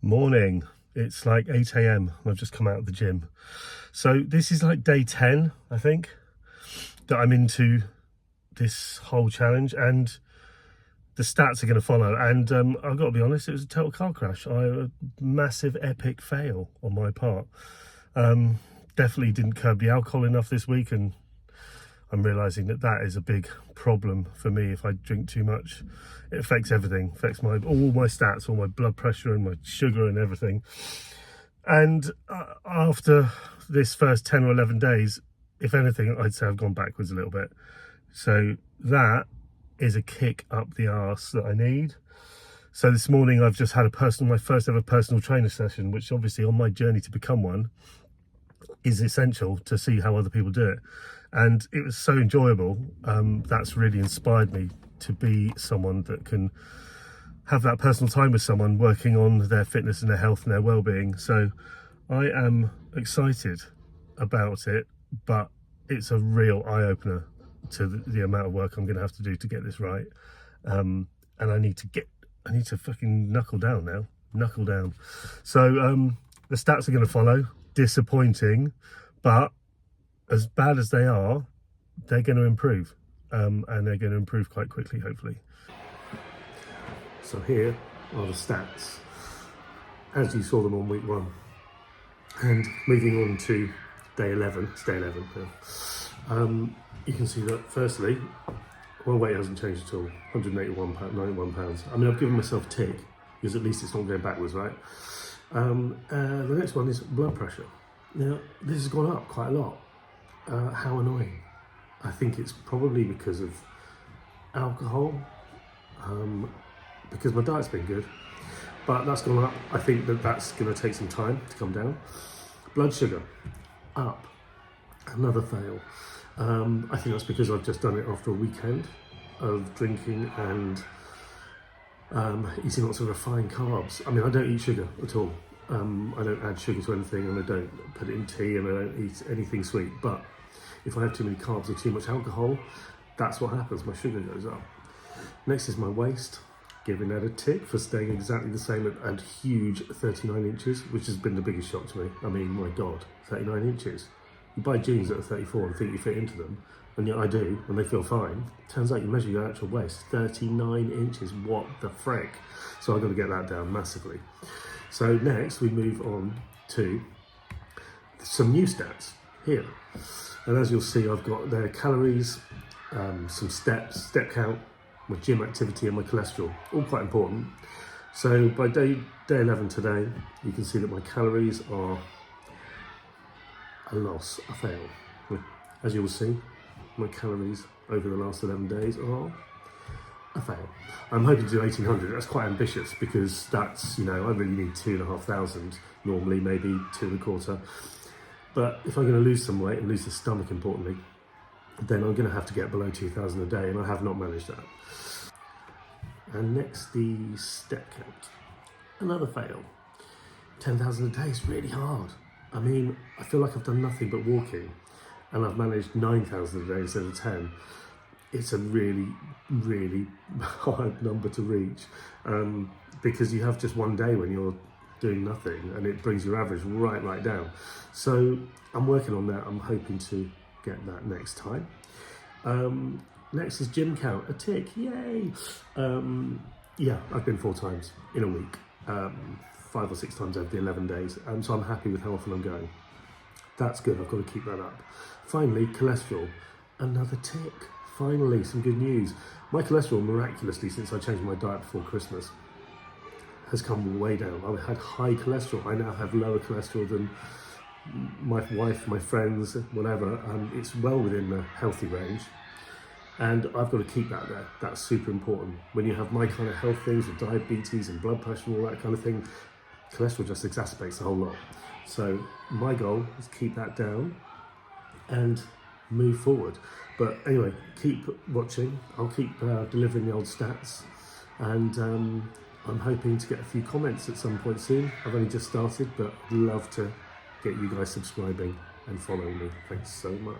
Morning. It's like 8 a.m. and I've just come out of the gym. So this is like day 10, I think, that I'm into this whole challenge, and the stats are going to follow. And I've got to be honest, it was a total car crash. A massive epic fail on my part. Definitely didn't curb the alcohol enough this week, and I'm realizing that that is a big problem for me. If I drink too much, it affects everything. Affects all my stats, all my blood pressure and my sugar and everything. And after this first 10 or 11 days, if anything, I'd say I've gone backwards a little bit. So that is a kick up the arse that I need. So this morning I've just had my first ever personal trainer session, which obviously on my journey to become one is essential to see how other people do it. And it was so enjoyable. That's really inspired me to be someone that can have that personal time with someone, working on their fitness and their health and their well-being. So I am excited about it, but it's a real eye-opener to the amount of work I'm going to have to do to get this right. And I need to fucking knuckle down now. Knuckle down. So the stats are going to follow. Disappointing, but as bad as they are, they're going to improve, and they're going to improve quite quickly, hopefully. So here are the stats as you saw them on week 1, and moving on to day 11. It's day 11 now. You can see that firstly, my weight hasn't changed at all. 91 pounds. I mean, I've given myself a tick because at least it's not going backwards, right? The next one is blood pressure. Now, this has gone up quite a lot. How annoying. I think it's probably because of alcohol, because my diet's been good, but that's gone up. I think that's going to take some time to come down. Blood sugar, up. Another fail. I think that's because I've just done it after a weekend of drinking and eating lots of refined carbs. I mean, I don't eat sugar at all. I don't add sugar to anything, and I don't put it in tea, and I don't eat anything sweet. But if I have too many carbs or too much alcohol, that's what happens. My sugar goes up. Next is my waist. Giving that a tick for staying exactly the same at huge 39 inches, which has been the biggest shock to me. I mean, my God, 39 inches. You buy jeans that are 34 and think you fit into them, and yet I do, and they feel fine. Turns out you measure your actual waist, 39 inches, what the frick? So I've got to get that down massively. So next we move on to some new stats here. And as you'll see, I've got their calories, some steps, step count, my gym activity and my cholesterol, all quite important. So by day 11 today, you can see that my calories are a loss, a fail. As you will see, my calories over the last 11 days are a fail. I'm hoping to do 1800. That's quite ambitious because that's, I really need 2,500, normally maybe 2.25. But if I'm going to lose some weight and lose the stomach, importantly, then I'm going to have to get below 2,000 a day, and I have not managed that. And next, the step count. Another fail. 10,000 a day is really hard. I mean, I feel like I've done nothing but walking, and I've managed 9,000 a day instead of 10. It's a really, really hard number to reach, because you have just one day when you're doing nothing, and it brings your average right down. So I'm working on that. I'm hoping to get that next time. Next is gym count, a tick, yay! Yeah, I've been 4 times in a week, 5 or 6 times over the 11 days, so I'm happy with how often I'm going. That's good, I've got to keep that up. Finally, cholesterol, another tick. Finally, some good news. My cholesterol, miraculously, since I changed my diet before Christmas, has come way down. I had high cholesterol. I now have lower cholesterol than my wife, my friends, whatever. It's well within the healthy range. And I've got to keep that there. That's super important. When you have my kind of health things with diabetes and blood pressure and all that kind of thing, cholesterol just exacerbates the whole lot. So my goal is to keep that down and move forward. But anyway, keep watching. I'll keep delivering the old stats, and I'm hoping to get a few comments at some point soon. I've only just started, but I'd love to get you guys subscribing and following me. Thanks so much.